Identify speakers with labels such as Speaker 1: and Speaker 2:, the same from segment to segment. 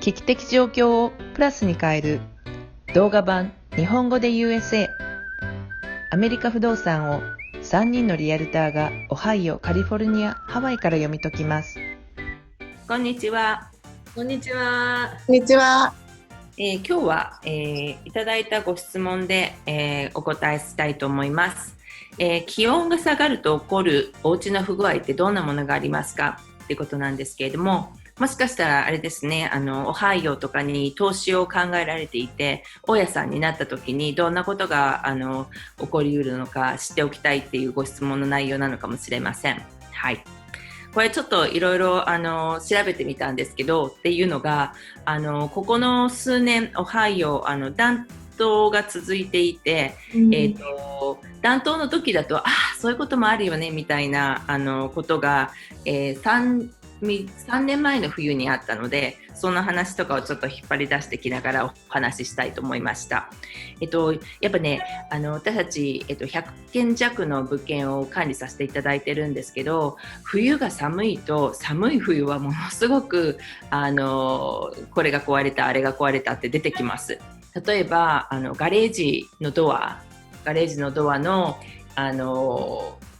Speaker 1: 危機的状況をプラスに変える動画版日本語で USA。 アメリカ不動産を3人のリアルターがオハイオ、カリフォルニア、ハワイから読み解きます。
Speaker 2: こんにちは。
Speaker 3: こんにちは。
Speaker 4: こんにちは。
Speaker 2: 今日は、いただいたご質問で、お答えしたいと思います。気温が下がると起こるお家の不具合ってどんなものがありますかってことなんですけれども、もしかしたらあれですね、オハイオとかに投資を考えられていて、大家さんになった時にどんなことが起こりうるのか知っておきたいっていうご質問の内容なのかもしれません。はい。これちょっといろいろ調べてみたんですけど、っていうのがここの数年オハイオ暖冬が続いていて、暖冬の時だとそういうこともあるよねみたいなことが、3年前の冬にあったので、その話とかをちょっと引っ張り出してきながらお話ししたいと思いました。やっぱね、私たち、100件弱の物件を管理させていただいてるんですけど、冬が寒いと、寒い冬はものすごくこれが壊れたあれが壊れたって出てきます。例えばガレージのドアの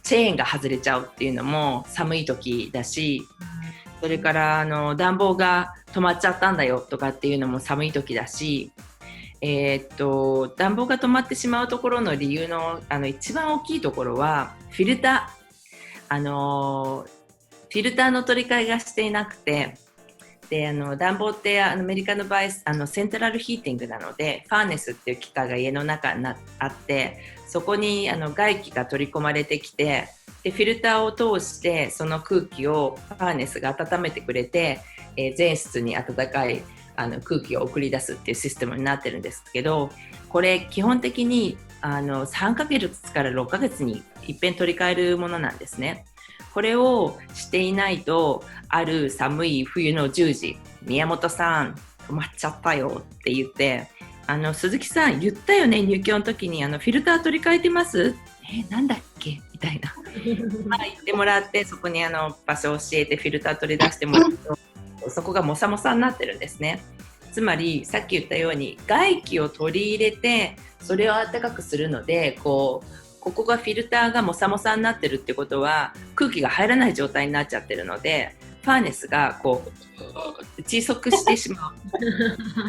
Speaker 2: チェーンが外れちゃうっていうのも寒い時だし、それから暖房が止まっちゃったんだよとかっていうのも寒い時だし、暖房が止まってしまうところの理由の一番大きいところはフィルターの取り替えがしていなくて、で暖房ってアメリカの場合セントラルヒーティングなので、ファーネスっていう機械が家の中にあって、そこに外気が取り込まれてきて、でフィルターを通してその空気をファーネスが温めてくれて、全室に暖かい空気を送り出すっていうシステムになってるんですけど、これ基本的に3ヶ月から6ヶ月に一遍取り替えるものなんですね。これをしていないと、ある寒い冬の10時、宮本さん止まっちゃったよって言って、鈴木さん言ったよね、入居の時にフィルター取り替えてます？なんだっけみたいな言ってもらって、そこに場所を教えてフィルター取り出してもらうと、そこがもさもさになってるんですね。つまりさっき言ったように外気を取り入れてそれを暖かくするので、ここがフィルターがもさもさになってるってことは空気が入らない状態になっちゃってるので、ファーネスが窒息してしま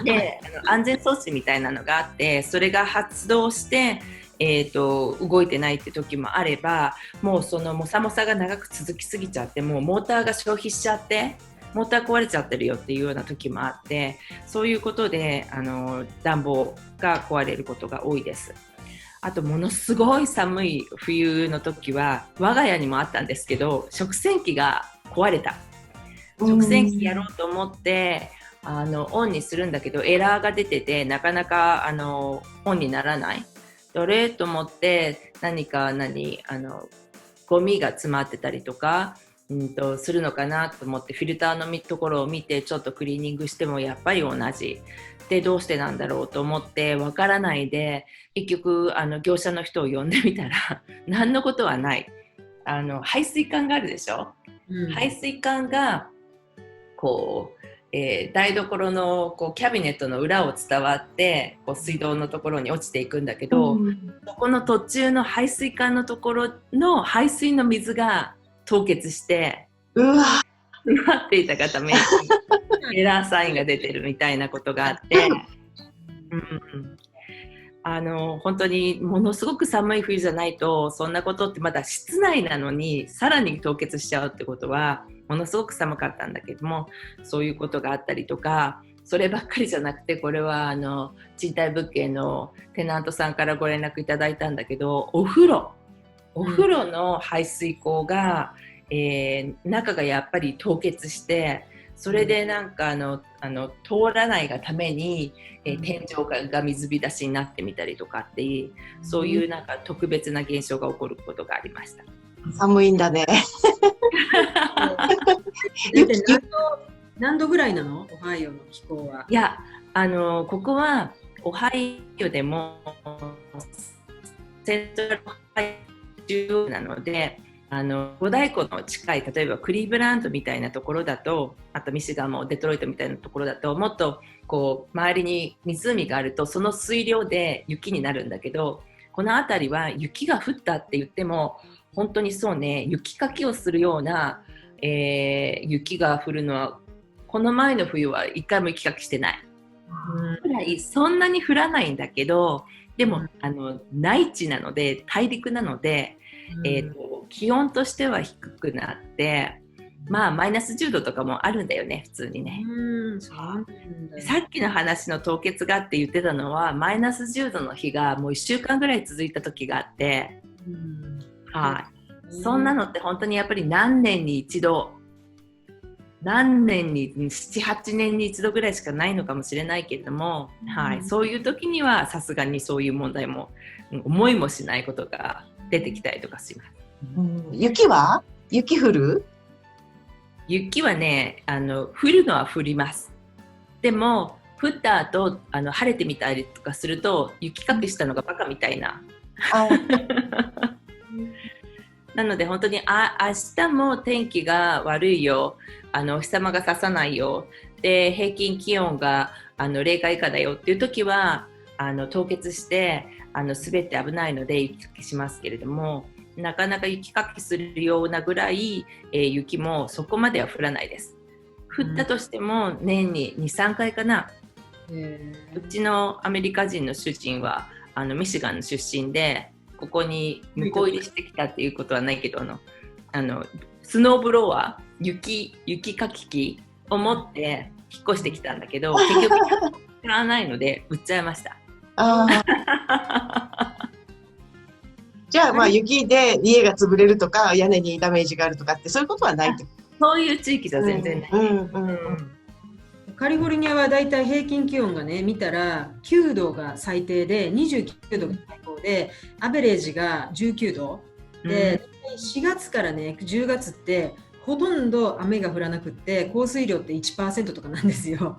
Speaker 2: うで安全装置みたいなのがあって、それが発動して動いてないって時もあれば、もうそのもさもさが長く続きすぎちゃって、もうモーターが消費しちゃってモーター壊れちゃってるよっていうような時もあって、そういうことで暖房が壊れることが多いです。あとものすごい寒い冬の時は我が家にもあったんですけど、食洗機が壊れた。食洗機やろうと思ってオンにするんだけどエラーが出てて、なかなかオンにならない。どれと思ってゴミが詰まってたりとかするのかなと思ってフィルターのところを見てちょっとクリーニングしてもやっぱり同じで、どうしてなんだろうと思ってわからないで、結局業者の人を呼んでみたら何のことはない。排水管があるでしょ、排水管が台所のキャビネットの裏を伝わって水道のところに落ちていくんだけど、そこの途中の排水管のところの排水の水が凍結して詰まっていたがためにエラーサインが出てるみたいなことがあって、本当にものすごく寒い冬じゃないとそんなことって、まだ室内なのにさらに凍結しちゃうってことはものすごく寒かったんだけども、そういうことがあったりとか、そればっかりじゃなくて、これは賃貸物件のテナントさんからご連絡いただいたんだけど、お風呂の排水口が、中がやっぱり凍結して、それでなんか通らないがために、天井が水浸しになってみたりとかっていう、そういうなんか特別な現象が起こることがありました。
Speaker 4: 寒いんだね。
Speaker 3: 何度ぐらいなの？オハイオの気候は。
Speaker 2: いや、ここはオハイオでもセントラルオハイオなので、五大湖の近い例えばクリーブランドみたいなところだと、あとミシガンもデトロイトみたいなところだと、もっとこう周りに湖があるとその水量で雪になるんだけど、この辺りは雪が降ったって言っても本当にそうね、雪かきをするような、雪が降るのはこの前の冬は一回も雪かきしてないくらい、そんなに降らないんだけど、でも内地なので大陸なので、気温としては低くなって、まあマイナス10度とかもあるんだよね、普通にね。
Speaker 3: そうなんだ。
Speaker 2: さっきの話の凍結がって言ってたのは、マイナス10度の日がもう1週間ぐらい続いた時があって、そんなのって本当にやっぱり何年に一度、何年に7、8年に一度ぐらいしかないのかもしれないけれども、そういう時にはさすがにそういう問題も思いもしないことが出てきたりとかします。
Speaker 4: 雪降る？
Speaker 2: 雪はね、降るのは降ります。でも降った後晴れてみたりとかすると雪かきしたのがバカみたいななので本当に明日も天気が悪いよ、お日様が差さないよで、平均気温が0下以下だよっていう時は凍結して滑って危ないので雪かきしますけれども、なかなか雪かきするようなぐらい、雪もそこまでは降らないです。降ったとしても年に 2,3 回かな。うちのアメリカ人の主人はミシガンの出身で、ここに向こう入りしてきたっていうことはないけど、スノーブロワー、雪かき機を持って引っ越してきたんだけど、結局使わないので売っちゃいました。
Speaker 4: じゃあまあ雪で家が潰れるとか屋根にダメージがあるとかってそういうことはないってこと？
Speaker 2: そういう地域じゃ全然ない。
Speaker 3: カリフォルニアはだいたい平均気温がね、見たら9度が最低で29度が最高で、アベレージが19度で、4月からね10月ってほとんど雨が降らなくって、降水量って 1% とかなんですよ。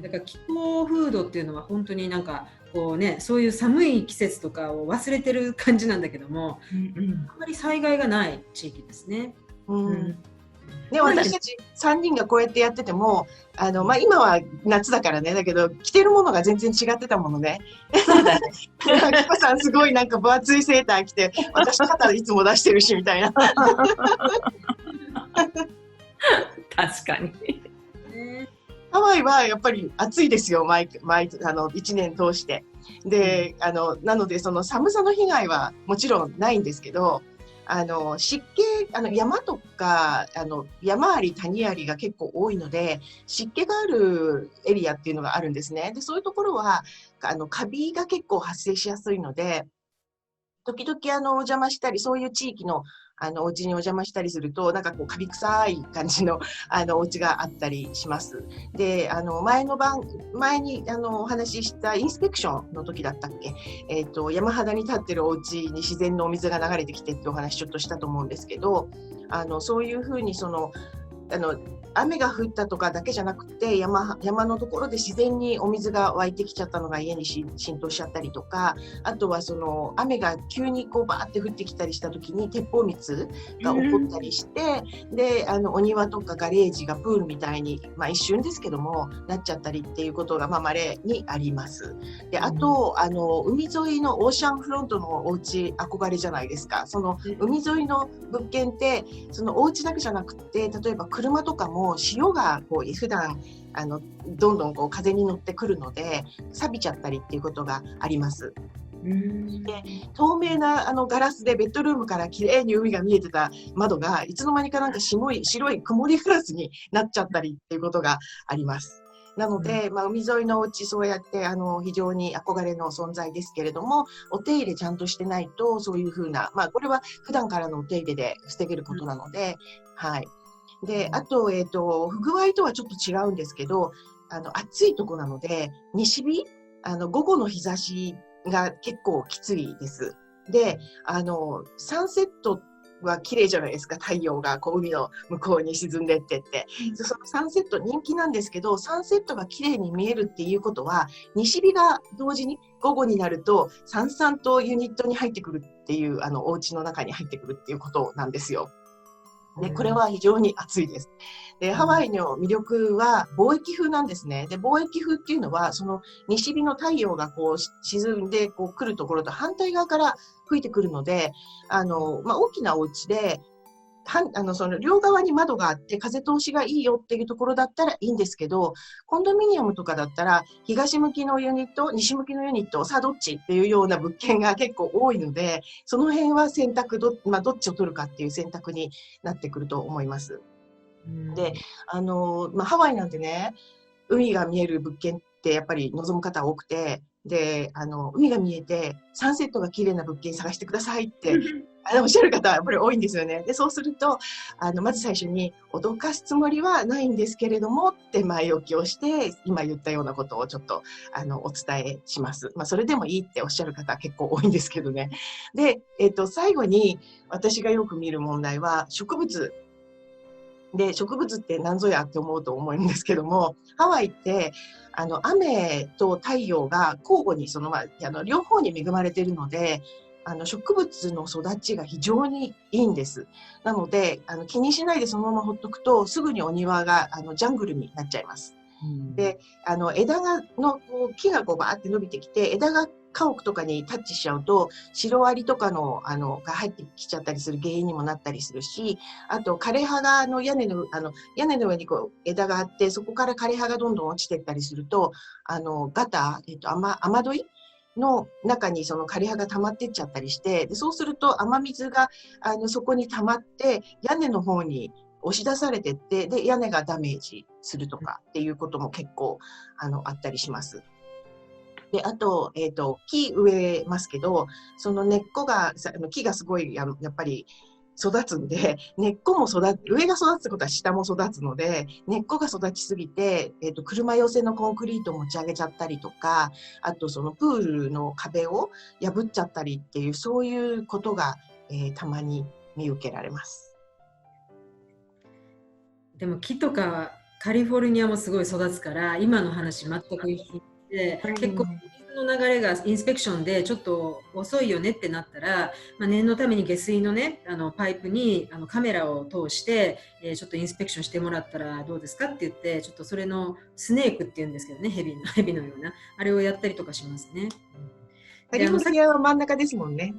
Speaker 3: だから気候風土っていうのは本当になんかこうね、そういう寒い季節とかを忘れてる感じなんだけども、あんまり災害がない地域ですね。
Speaker 4: ね、私たち3人がこうやってやっててもまあ、今は夏だからね、だけど着てるものが全然違ってたものね。そうだね。キコさんすごいなんか分厚いセーター着て、私肩いつも出してるしみたいな。
Speaker 2: 確かに。
Speaker 4: ハワイはやっぱり暑いですよ、1年通して。で、なのでその寒さの被害はもちろんないんですけど、湿気、山とか山あり谷ありが結構多いので、湿気があるエリアっていうのがあるんですね。でそういうところはカビが結構発生しやすいので、時々お邪魔したり、そういう地域のお家にお邪魔したりすると、なんかこうカビ臭い感じのお家があったりします。で前にお話ししたインスペクションの時だったっけ、山肌に立ってるお家に自然のお水が流れてきてってお話ちょっとしたと思うんですけど、そういうふうに雨が降ったとかだけじゃなくて、山のところで自然にお水が湧いてきちゃったのが家に浸透しちゃったりとか、あとは雨が急にこうバーって降ってきたりした時に鉄砲水が起こったりして、でお庭とかガレージがプールみたいに、まあ、一瞬ですけどもなっちゃったりっていうことが稀にあります。であと海沿いのオーシャンフロントのお家憧れじゃないですか。その海沿いの物件ってそのお家だけじゃなくて、例えば車とかも潮がこう普段どんどんこう風に乗ってくるので錆びちゃったりっていうことがあります。で透明なガラスでベッドルームから綺麗に海が見えてた窓がいつの間にかなんか白い曇りガラスになっちゃったりっていうことがあります。なので、海沿いのお家そうやって非常に憧れの存在ですけれども、お手入れちゃんとしてないとそういうふうな、これは普段からのお手入れで防げることなので、はい。であと、不具合とはちょっと違うんですけど、暑いとこなので西日午後の日差しが結構きついです。でサンセットは綺麗じゃないですか。太陽がこう海の向こうに沈んでってって。そのサンセット人気なんですけど、サンセットが綺麗に見えるっていうことは、西日が同時に午後になると、さんさんとユニットに入ってくるっていう、お家の中に入ってくるっていうことなんですよ。で、これは非常に暑いです。で、ハワイの魅力は貿易風なんですね。で、貿易風っていうのは、その西日の太陽がこう沈んでこう来るところと反対側から吹いてくるので、大きなお家で、その両側に窓があって風通しがいいよっていうところだったらいいんですけど、コンドミニアムとかだったら東向きのユニット、西向きのユニット、さあどっちっていうような物件が結構多いので、その辺は選択どっちを取るかっていう選択になってくると思います。で、ハワイなんてね、海が見える物件ってやっぱり望む方多くて、で、海が見えてサンセットが綺麗な物件探してくださいっておっしゃる方はやっぱり多いんですよね。で、そうすると、まず最初に脅かすつもりはないんですけれどもって前置きをして、今言ったようなことをちょっと、お伝えします。まあ、それでもいいっておっしゃる方は結構多いんですけどね。で、最後に私がよく見る問題は植物。で、植物って何ぞやって思うと思うんですけども、ハワイって、雨と太陽が交互に、両方に恵まれているので、植物の育ちが非常にいいんです。なので、気にしないでそのままほっとくと、すぐにお庭が、ジャングルになっちゃいます。で、木がこうバーって伸びてきて、枝が家屋とかにタッチしちゃうと、シロアリとかが入ってきちゃったりする原因にもなったりするし、あと枯れ葉が屋根の上にこう枝があって、そこから枯れ葉がどんどん落ちていったりすると、ガター、雨どいの中にその枯れ葉が溜まってっちゃったりして、でそうすると雨水がそこに溜まって屋根の方に押し出されてって、で屋根がダメージするとかっていうことも結構あったりします。で、あと、木植えますけど、その根っこが、木がすごいやっぱり育つんで、根っこも上が育つことは下も育つので、根っこが育ちすぎて、車寄せのコンクリートを持ち上げちゃったりとか、あとそのプールの壁を破っちゃったりっていう、そういうことが、たまに見受けられます。
Speaker 3: でも木とかカリフォルニアもすごい育つから、今の話全く一緒で、結構水の流れがインスペクションでちょっと遅いよねってなったら、念のために下水のね、パイプにカメラを通して、ちょっとインスペクションしてもらったらどうですかって言って、ちょっとそれのスネークっていうんですけどね、ヘビのようなあれをやったりとかしますね。
Speaker 4: カリフォルニアは真ん中ですもんね。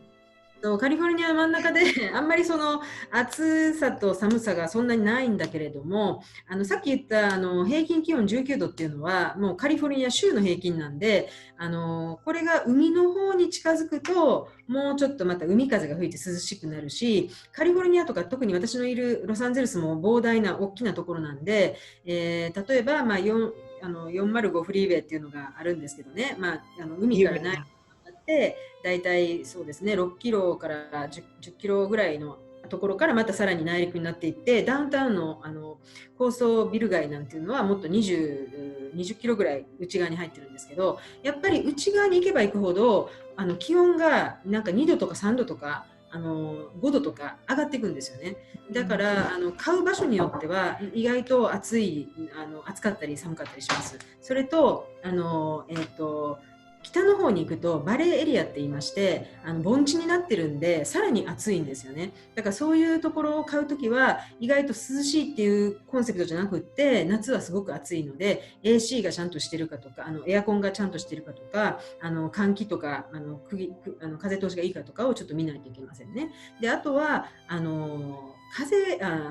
Speaker 3: カリフォルニアの真ん中であんまりその暑さと寒さがそんなにないんだけれども、さっき言った平均気温19度っていうのはもうカリフォルニア州の平均なんで、これが海の方に近づくともうちょっとまた海風が吹いて涼しくなるし、カリフォルニアとか特に私のいるロサンゼルスも膨大な大きなところなんで、例えば405フリーウェイっていうのがあるんですけどね、海からないだいたいそうですね、6キロから10キロぐらいのところからまたさらに内陸になっていって、ダウンタウンの高層ビル街なんていうのはもっと20キロぐらい内側に入ってるんですけど、やっぱり内側に行けば行くほど気温がなんか2度とか3度とか5度とか上がっていくんですよね。だから買う場所によっては意外と暑かったり寒かったりします。それと北の方に行くとバレーエリアって言いまして、盆地になってるんでさらに暑いんですよね。だからそういうところを買うときは意外と涼しいっていうコンセプトじゃなくって、夏はすごく暑いので AC がちゃんとしてるかとかエアコンがちゃんとしてるかとか換気とか風通しがいいかとかをちょっと見ないといけませんね。であとは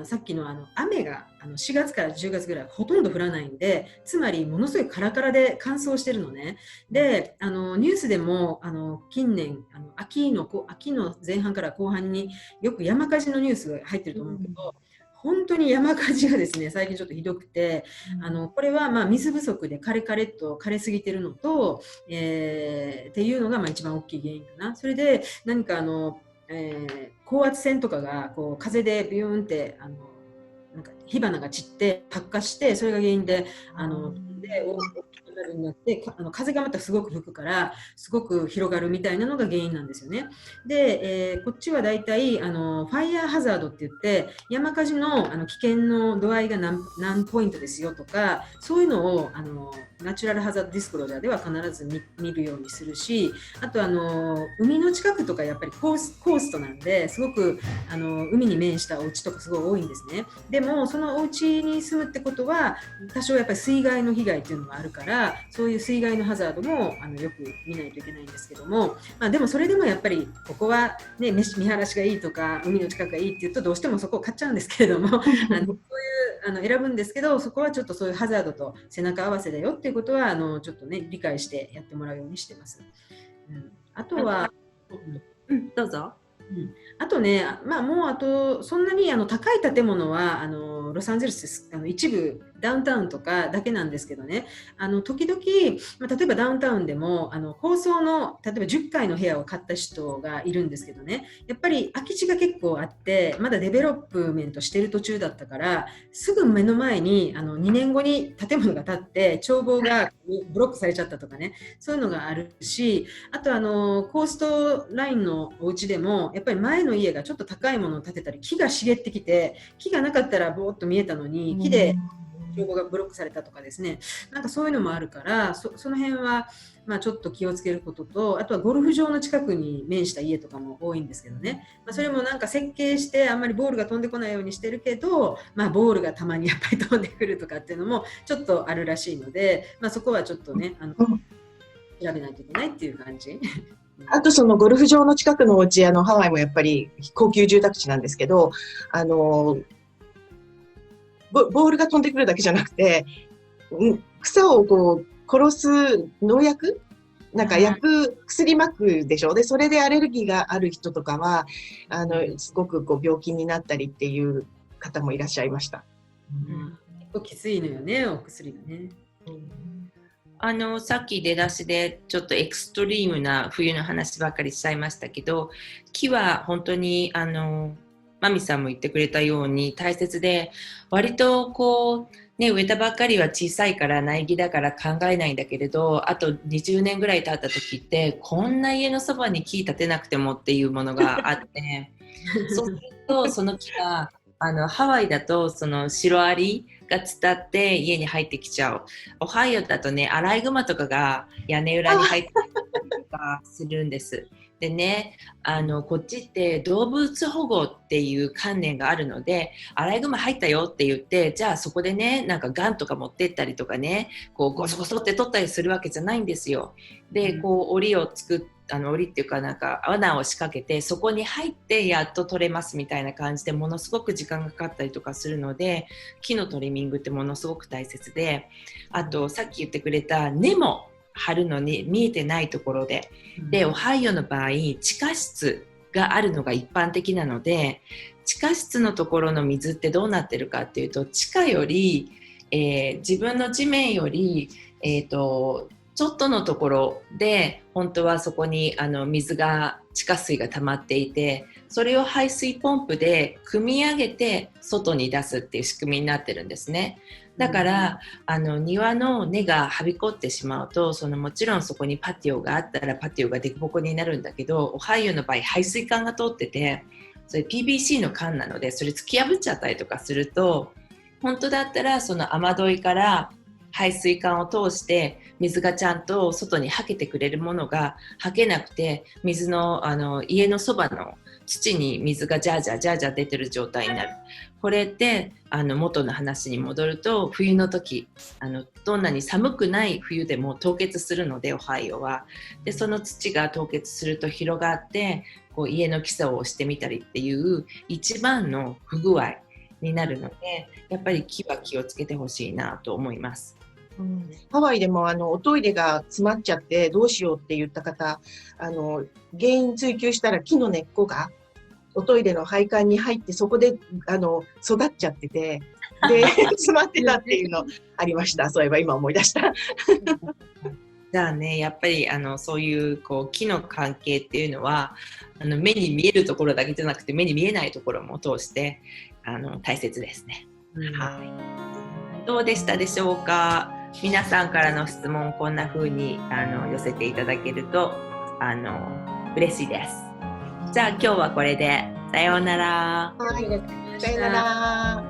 Speaker 3: さっきの雨が4月から10月ぐらいほとんど降らないんで、つまりものすごいカラカラで乾燥してるのね。でニュースでも近年秋の前半から後半によく山火事のニュースが入ってると思うけど、本当に山火事がですね最近ちょっとひどくて、これは水不足でカレっと枯れすぎてるのと、っていうのが一番大きい原因かな。それで何か高圧線とかがこう風でビューンってなんか火花が散って発火して、それが原因で大きくルになって風がまたすごく吹くからすごく広がるみたいなのが原因なんですよね。で、こっちはだいたいファイヤーハザードって言って山火事の危険の度合いが何ポイントですよとか、そういうのをナチュラルハザードディスクロージャーでは必ず見るようにするし、あと海の近くとかやっぱりコーストなんですごく海に面したお家とかすごい多いんですね。でもそのお家に住むってことは多少やっぱり水害の被害っていうのがあるから、そういう水害のハザードもよく見ないといけないんですけども、でもそれでもやっぱりここは、ね、見晴らしがいいとか海の近くがいいって言うとどうしてもそこを買っちゃうんですけれどもそういう選ぶんですけど、そこはちょっとそういうハザードと背中合わせだよっていうことはちょっとね理解してやってもらうようにしてます。あとは、
Speaker 2: どうぞ。
Speaker 3: あとね、もうあとそんなに高い建物はロサンゼルス一部ダウンタウンとかだけなんですけどね、時々、例えばダウンタウンでも高層の例えば10階の部屋を買った人がいるんですけどね、やっぱり空き地が結構あってまだデベロップメントしてる途中だったからすぐ目の前に2年後に建物が建って眺望がブロックされちゃったとかね、そういうのがあるし、あとコーストラインのお家でもやっぱり前の家がちょっと高いものを建てたり木が茂ってきて、木がなかったらぼーっと見えたのに木で情報がブロックされたとかですね、なんかそういうのもあるから、その辺はちょっと気をつけることと、あとはゴルフ場の近くに面した家とかも多いんですけどね、それもなんか設計してあんまりボールが飛んでこないようにしてるけど、ボールがたまにやっぱり飛んでくるとかっていうのもちょっとあるらしいので、そこはちょっとね調べないといけないっていう感じ。
Speaker 4: あとそのゴルフ場の近くのお家、ハワイもやっぱり高級住宅地なんですけど、ボールが飛んでくるだけじゃなくて、草をこう殺す農薬なんか薬まくでしょ。で、それでアレルギーがある人とかは、すごくこう病気になったりっていう方もいらっしゃいました。
Speaker 3: 結構きついのよね、お薬がね。
Speaker 2: さっき出だしでちょっとエクストリームな冬の話ばっかりしちゃいましたけど、木は本当にマミさんも言ってくれたように大切で、割とこうね、植えたばっかりは小さいから苗木だから考えないんだけれど、あと20年ぐらい経った時ってこんな家のそばに木立てなくてもっていうものがあってそうするとその木がハワイだとそのシロアリが伝って家に入ってきちゃう。オハイオだとね、アライグマとかが屋根裏に入ってきたりとかするんです。でね、こっちって動物保護っていう観念があるので、アライグマ入ったよって言って、じゃあそこでね、なんかガンとか持ってったりとかね、こうゴソゴソって取ったりするわけじゃないんですよ。で、こう檻を作って檻っていうかなんか罠を仕掛けてそこに入ってやっと取れますみたいな感じでものすごく時間がかかったりとかするので、木のトリミングってものすごく大切で、あとさっき言ってくれた根も張るのに見えてないところで、でオハイオの場合地下室があるのが一般的なので、地下室のところの水ってどうなってるかっていうと、地下より、自分の地面よりちょっとのところで本当はそこに水が地下水が溜まっていて、それを排水ポンプで汲み上げて外に出すっていう仕組みになってるんですね。だから庭の根がはびこってしまうと、もちろんそこにパティオがあったらパティオがデコボコになるんだけど、オハイオの場合排水管が通ってて、それ PVC の管なのでそれ突き破っちゃったりとかすると、本当だったらその雨どいから排水管を通して水がちゃんと外にはけてくれるものがはけなくて、水の家のそばの土に水がジャージャージャージャー出てる状態になる。これって元の話に戻ると、冬の時どんなに寒くない冬でも凍結するので、オハイオは。でその土が凍結すると広がってこう家の基礎を押してみたりっていう一番の不具合になるので、やっぱり木は気をつけてほしいなと思います。
Speaker 4: ハワイでもおトイレが詰まっちゃってどうしようって言った方、原因追求したら木の根っこがおトイレの配管に入ってそこで育っちゃってて、で詰まってたっていうのありました。そういえば今思い出した
Speaker 2: じゃあね、やっぱりそういう木の関係っていうのは目に見えるところだけじゃなくて目に見えないところも通して大切ですね。はい、どうでしたでしょうか。皆さんからの質問こんな風に寄せていただけると嬉しいです。じゃあ今日はこれでさようなら。
Speaker 4: はい、さよなら。